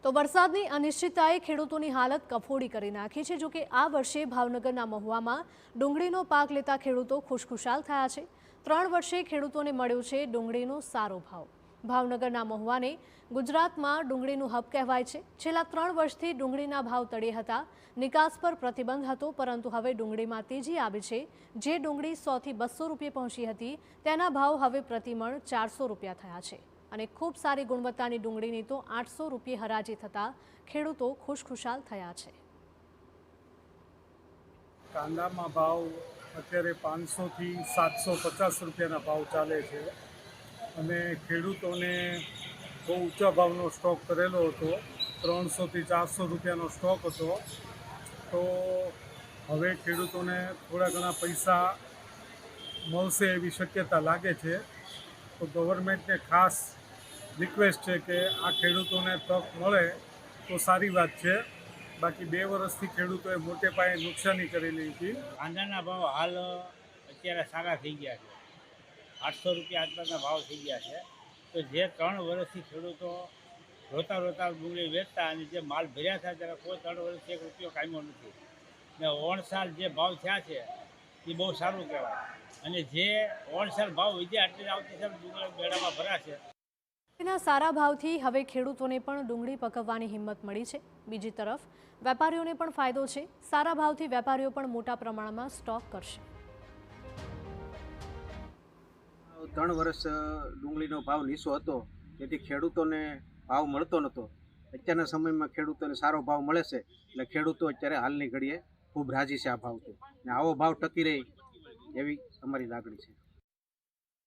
તો વરસાદની અનિશ્ચિતતાએ ખેડૂતોની હાલત કફોડી કરી નાખી છે। જો કે આ વર્ષે ભાવનગરના મહુવામાં ડુંગળીનો પાક લેતા ખેડૂતો ખુશખુશાલ થયા છે। 3 વર્ષે ખેડૂતોને મળ્યો છે ડુંગળીનો સારો ભાવ। ભાવનગરના મહુવાને ગુજરાતમાં ડુંગળીનું હબ કહેવાય છે। છેલ્લા 3 વર્ષથી ડુંગળીના ભાવ તળિયે હતા। નિકાસ પર પ્રતિબંધ હતો, પરંતુ હવે ડુંગળીમાં તેજી આવી છે। જે ડુંગળી 100 થી 200 રૂપિયા પહોંચી હતી, તેના ભાવ હવે પ્રતિમણ 400 રૂપિયા થયા છે। અને ખૂબ સારી ગુણવત્તાની ડુંગળીની તો 800 રૂપિયા હરાજી થતાં ખેડૂતો ખુશખુશાલ થયા છે। કાંદામાં ભાવ અત્યારે 500 થી 750 રૂપિયાના ભાવ ચાલે છે અને ખેડૂતોને બહુ ઊંચા ભાવનો સ્ટોક કરેલો હતો। 300 થી 400 રૂપિયાનો સ્ટોક હતો। તો હવે ખેડૂતોને થોડા ઘણા પૈસા મળશે એવી શક્યતા લાગે છે। તો ગવર્મેન્ટને ખાસ રિક્વેસ્ટ છે કે આ ખેડૂતોને તક મળે તો સારી વાત છે। બાકી 2 વર્ષથી ખેડૂતોએ મોટે પાયે નુકસાની કરેલી હતી। કાંદાના ભાવ હાલ અત્યારે સારા થઈ ગયા છે। 800 રૂપિયા આટલાના ભાવ થઈ ગયા છે। તો જે 3 વર્ષથી ખેડૂતો રોતા રોતા ડુંગળી વેચતા અને જે માલ ભર્યા હતા ત્યારે કોઈ 3 વર્ષથી 1 રૂપિયો કામ્યો નથી ને ઓણસાલ જે ભાવ થયા છે એ બહુ સારું કહેવાય। અને જે ઓણસાલ ભાવ વધ્યા એટલે આવતી સાલ ડુંગળી બેડામાં ભરાશે। તેના સારા ભાવથી હવે ખેડૂતોને પણ ડુંગળી પકવવાની હિંમત મળી છે। બીજી તરફ વેપારીઓને પણ ફાયદો છે। સારા ભાવથી વેપારીઓ પણ મોટા પ્રમાણમાં સ્ટોક કરશે। 3 વર્ષ ડુંગળીનો ભાવ નીચો હતો, તેથી ખેડૂતોને ભાવ મળતો નહોતો। અત્યારના સમયમાં ખેડૂતોને સારો ભાવ મળે છે, એટલે ખેડૂતો અત્યારે હાલની ઘડીએ ખૂબ રાજી છે આ ભાવથી, ને આવો ભાવ ટકી રહે એવી અમારી લાગણી છે।